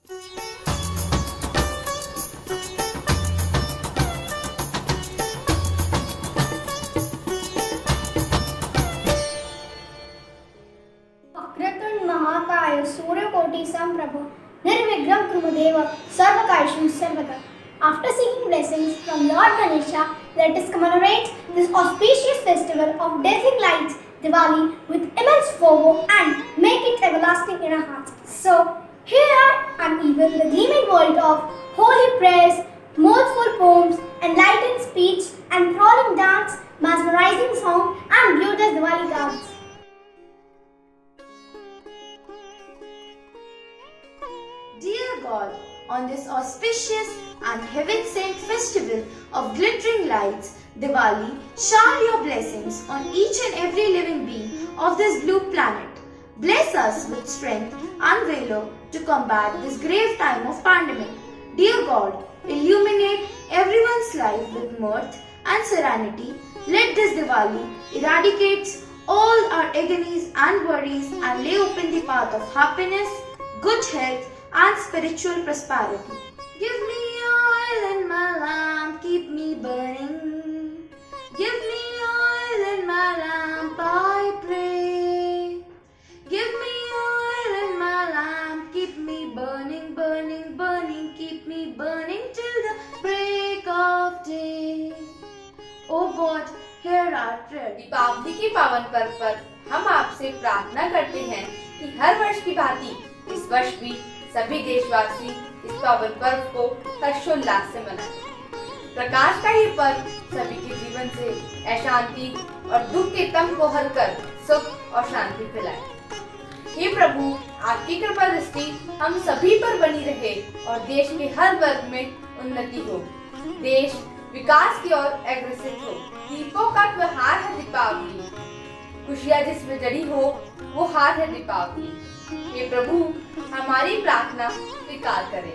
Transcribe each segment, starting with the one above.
वक्रतुंड महाकाय सूर्यकोटि समप्रभ निर्विघ्नं कुरु देव सर्वकार्येषु सर्वदा. After seeking blessings from Lord Ganesha, let us commemorate this auspicious festival of dazzling lights, Diwali, with immense fervor and make it everlasting in our hearts. So, here and even the gleaming world of holy prayers, mirthful poems, enlightened speech, enthralling dance, mesmerizing song, and beauteous Diwali gardens. Dear God, on this auspicious and heaven-sent festival of glittering lights, Diwali, shower your blessings on each and every living being of this blue planet. Bless us with strength and valor to combat this grave time of pandemic. Dear God, illuminate everyone's life with mirth and serenity. Let this Diwali eradicate all our agonies and worries and lay open the path of happiness, good health, and spiritual prosperity. Give me oil in my lamp, keep me burning. Give me oil in my lamp, I pray. Give me oil in my lamp, keep me burning, burning, burning, keep me burning till the break of day. Oh God, hear our prayer. Deepawali के पावन पर्व पर हम आपसे प्रार्थना करते हैं कि हर वर्ष की भांति इस वर्ष भी सभी देशवासी इस पावन पर्व को हर्षोल्लास से मनाएं। प्रकाश का ये पर्व सभी के जीवन से अशांति और दुख के तम को हर कर सुख और शांति फैलाए। हे प्रभु, आपकी कृपा दृष्टि हम सभी पर बनी रहे और देश के हर वर्ग में उन्नति हो, देश विकास की ओर अग्रसर हो। दीपों का त्योहार है दीपावली, खुशियाँ जिसमें जड़ी हो वो हार है दीपावली। हे प्रभु, हमारी प्रार्थना स्वीकार करें।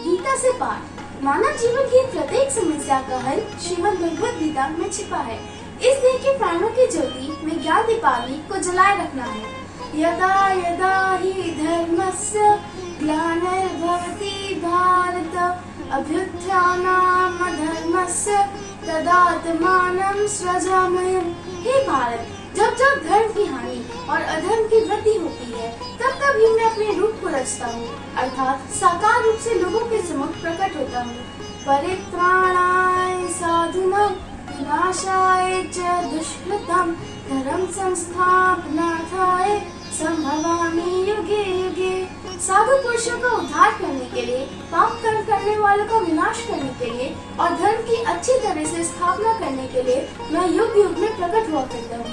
गीता से पाठ। मानव जीवन की प्रत्येक समस्या का हल श्रीमद् भगवद गीता में छिपा है। इस देह के प्राणों की ज्योति में ज्ञान दीपावली को जलाए रखना है। यदा यदा हि धर्मस्य ग्लानिर्भवति भारत अभ्युत्थानामधर्मस्य तदात्मानं सृजाम्यहम्। हे भारत, जब जब धर्म की हानि और अधर्म की वृद्धि होती है, तब तब ही मैं अपने रूप को रचता हूँ, अर्थात साकार रूप से लोगों के सम्मुख प्रकट होता हूँ। परित्राणाय साधूनां विनाशाय च दुष्कृतां धर्म संस्थापनार्थाय संभवामि युगे युगे। साधु पुरुषों का उद्धार करने के लिए, पाप कर्म करने वालों का विनाश करने के लिए और धर्म की अच्छी तरह से स्थापना करने के लिए मैं युग युग में प्रकट हुआ करता हूँ।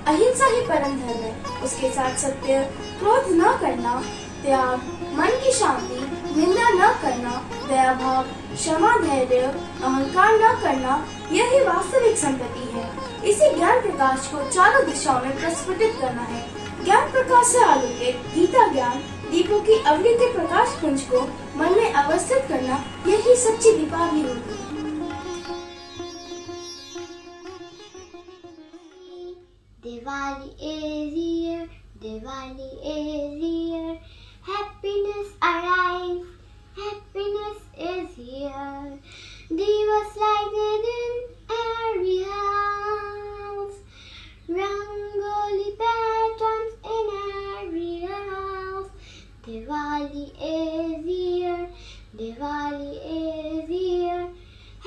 अहिंसा ही परम धर्म है, उसके साथ सत्य, क्रोध न करना, त्याग, मन की शांति, निंदा न करना, दया भाव, क्षमा, धैर्य, अहंकार न करना, यही वास्तविक संपत्ति है। इसी ज्ञान प्रकाश को चारों दिशाओं में प्रस्फुटित करना है। ज्ञान प्रकाश से आलोकित गीता ज्ञान दीपों की अवली के प्रकाश पुंज को मन में अवस्थित करना, यही सच्ची दीपावली होगी। Diwali is here, Diwali is here, happiness arrives, happiness is here. Divas lighted in every house, Rangoli patterns in every house. Diwali is here, Diwali is here,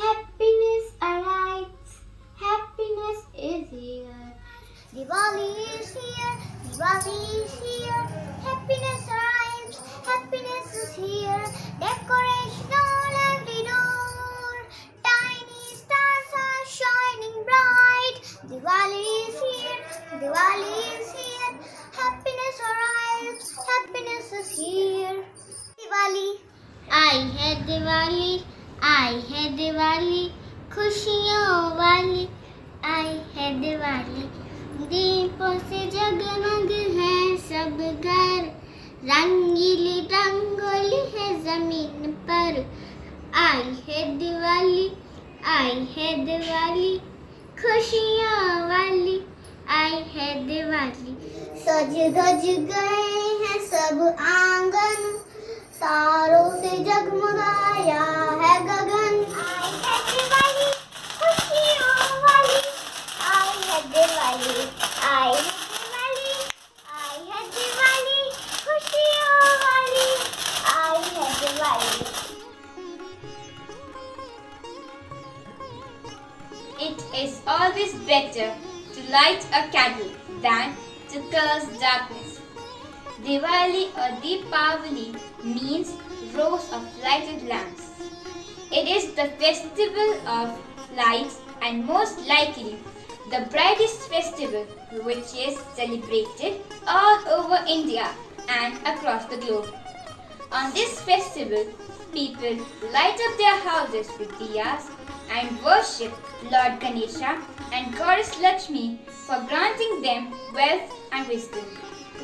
happiness arrives, happiness is here. Diwali is here, Diwali is here, happiness arrives, happiness is here. Decoration on every door, tiny stars are shining bright. Diwali is here, Diwali is here, happiness arrives, happiness is here. Diwali, आई है दिवाली, आई है दिवाली, खुशियों वाली आई है दिवाली। दीपों से जगमग है सब घर, रंगीली रंगोली है जमीन पर। आई है दिवाली, आई है दिवाली, खुशियाँ वाली आई है दिवाली। सज धज गए हैं सब आंगन, तारों से जगमगाया है गगन। आई है दिवाली खुशियों वाली, आई है दिवाली, आई है दिवाली, आई है दिवाली खुशियों वाली, आई है Diwali. It is always better to light a candle than to curse darkness. Diwali or Deepavali means rows of lighted lamps. It is the festival of lights and most likely the brightest festival which is celebrated all over India and across the globe. On this festival, people light up their houses with diyas and worship Lord Ganesha and Goddess Lakshmi for granting them wealth and wisdom.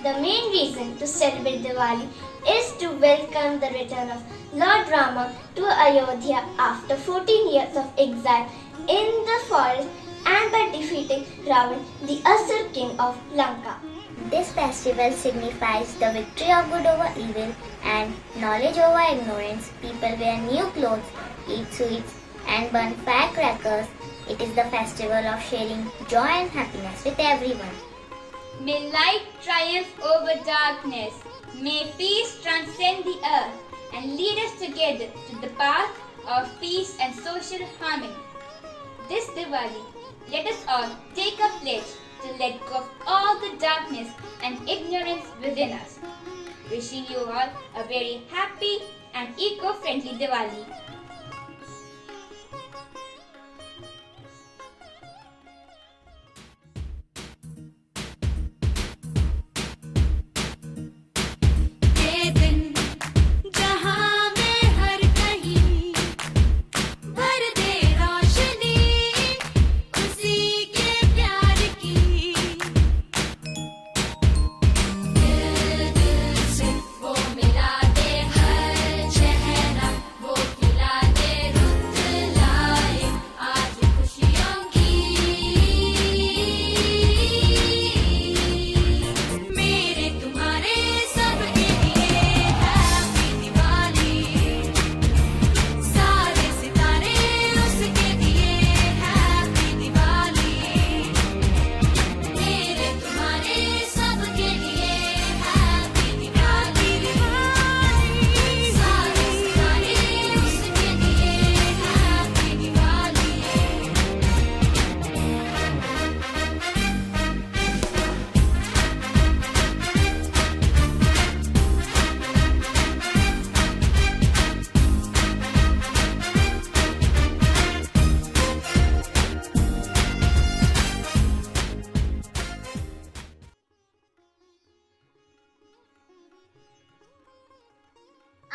The main reason to celebrate Diwali is to welcome the return of Lord Rama to Ayodhya after 14 years of exile in the forest and by defeating Ravan, the Asur king of Lanka. This festival signifies the victory of good over evil and knowledge over ignorance. People wear new clothes, eat sweets, and burn firecrackers. It is the festival of sharing joy and happiness with everyone. May light triumph over darkness. May peace transcend the earth and lead us together to the path of peace and social harmony. This Diwali, let us all take a pledge to let go of all the darkness and ignorance within us. Wishing you all a very happy and eco-friendly Diwali.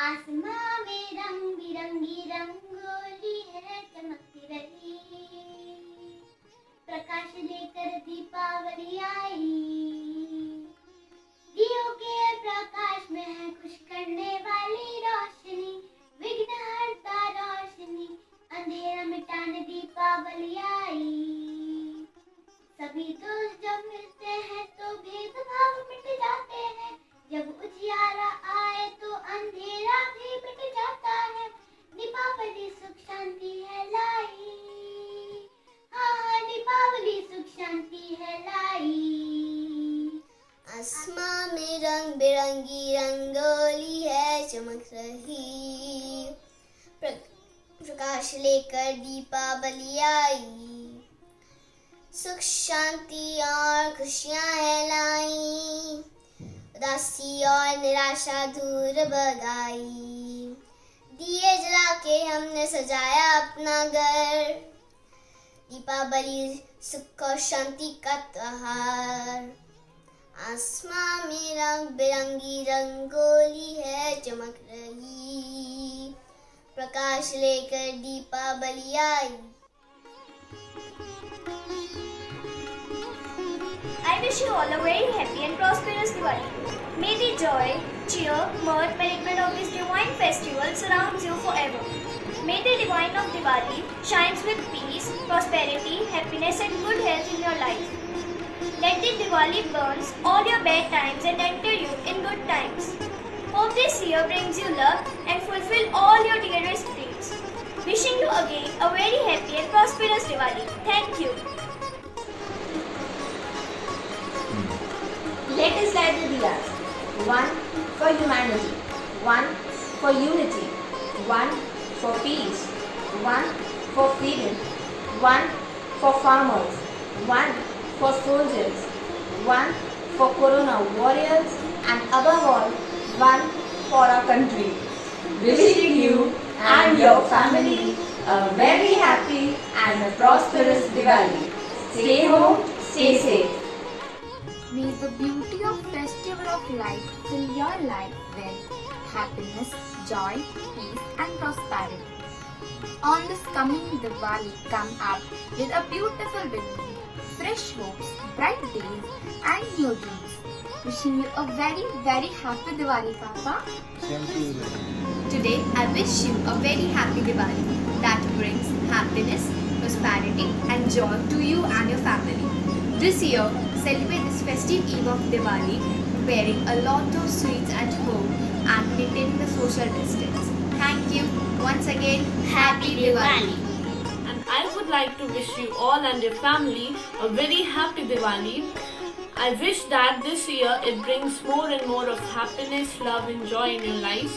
आसमां में रंग बिरंगी रंगोली है चमकती रही, प्रकाश लेकर दीपावली आई। दियों के प्रकाश में है खुश करने वाली रोशनी, विघ्न हरता रोशनी, अंधेरा मिटाने दीपावली आई। सभी दोस्त जब मिलते हैं तो भेदभाव मिट जाते हैं, जब उजियारा आए तो अंधेरा भी मिट जाता है। दीपावली सुख शांति है लाई, हाँ दीपावली सुख शांति है लाई। आसमां में रंग बिरंगी रंगोली है चमक रही, प्रकाश लेकर दीपावली आई। सुख शांति और खुशियाँ है लाई, उदासी और निराशा दूर भगाई। दिए जला के हमने सजाया अपना घर, दीपावली सुख और शांति का त्योहार। आसमां में रंग बिरंगी रंगोली है चमक रही, प्रकाश लेकर दीपावली आई। I wish you all a very happy and prosperous Diwali. May the joy, cheer, mirth, merriment of this divine festival surrounds you forever. May the divine of Diwali shines with peace, prosperity, happiness and good health in your life. Let the Diwali burns all your bad times and enter you in good times. Hope this year brings you luck and fulfill all your dearest dreams. Wishing you again a very happy and prosperous Diwali. Thank you. Let us light the diyas. One for humanity, one for unity, one for peace, one for freedom, one for farmers, one for soldiers, one for Corona warriors, and above all, one for our country. Wishing you and your family a very happy and a prosperous Diwali. Stay home, stay safe. May the beauty of Festival of Light fill your life with happiness, joy, peace and prosperity. On this coming Diwali, come up with a beautiful beginning, fresh hopes, bright days and new dreams. Wishing you a very, very happy Diwali, Papa. Today, I wish you a very happy Diwali that brings happiness, prosperity and joy to you and your family. This year, celebrate this festive eve of Diwali preparing a lot of sweets at home and maintaining the social distance. Thank you. Once again, Happy Diwali. And I would like to wish you all and your family a very happy Diwali. I wish that this year it brings more and more of happiness, love and joy in your lives.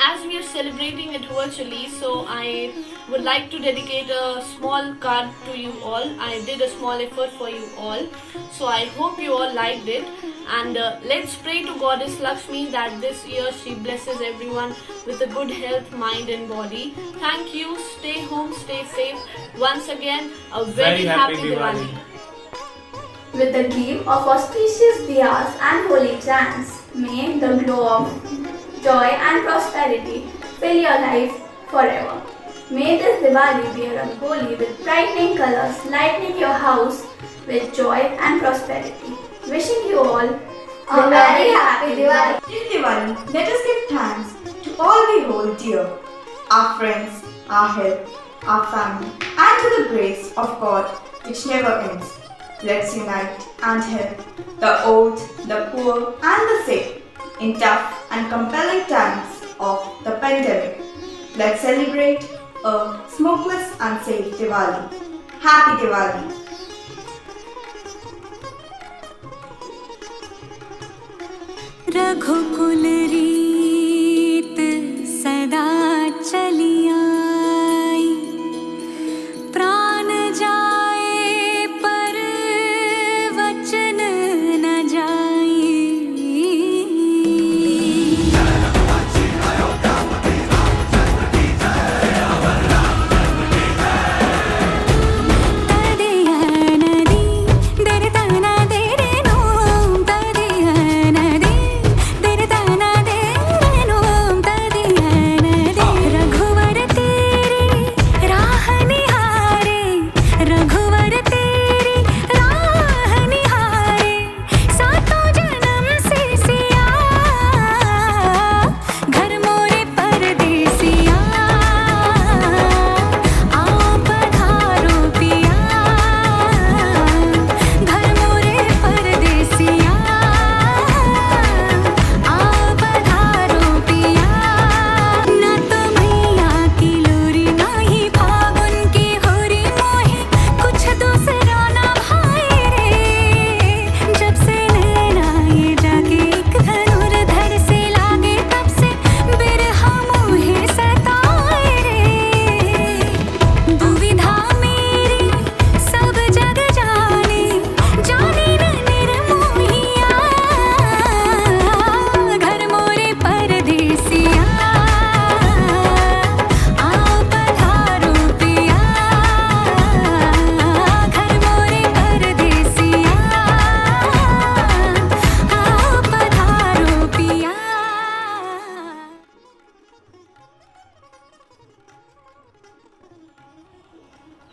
As we are celebrating it virtually, so I would like to dedicate a small card to you all. I did a small effort for you all, so I hope you all liked it. And let's pray to Goddess Lakshmi that this year she blesses everyone with a good health, mind and body. Thank you. Stay home, stay safe. Once again, a very happy Diwali. With the gleam of auspicious diyas and holy chants, may the glow of joy and prosperity fill your life forever. May this Diwali be a Rangoli with brightening colors, lightening your house with joy and prosperity. Wishing you all a very happy Diwali. In Diwali, let us give thanks to all we hold dear, our friends, our health, our family, and to the grace of God which never ends. Let's unite and help the old, the poor, and the sick in tough and compelling times of the pandemic. Let's celebrate a smokeless and safe Diwali. Happy Diwali! रघुकुल रीत सदा चली आई, प्राण जाए पर वचन न जाए।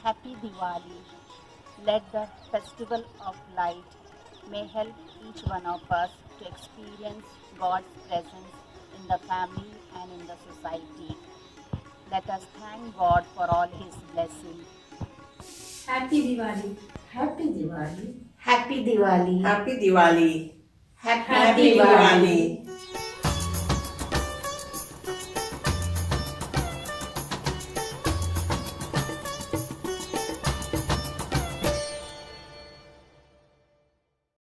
Happy Diwali. Let the festival of light may help each one of us to experience God's presence in the family and in the society. Let us thank God for all His blessings. Happy Diwali. Happy Diwali. Happy Diwali. Happy Diwali. Happy Happy Diwali. Diwali.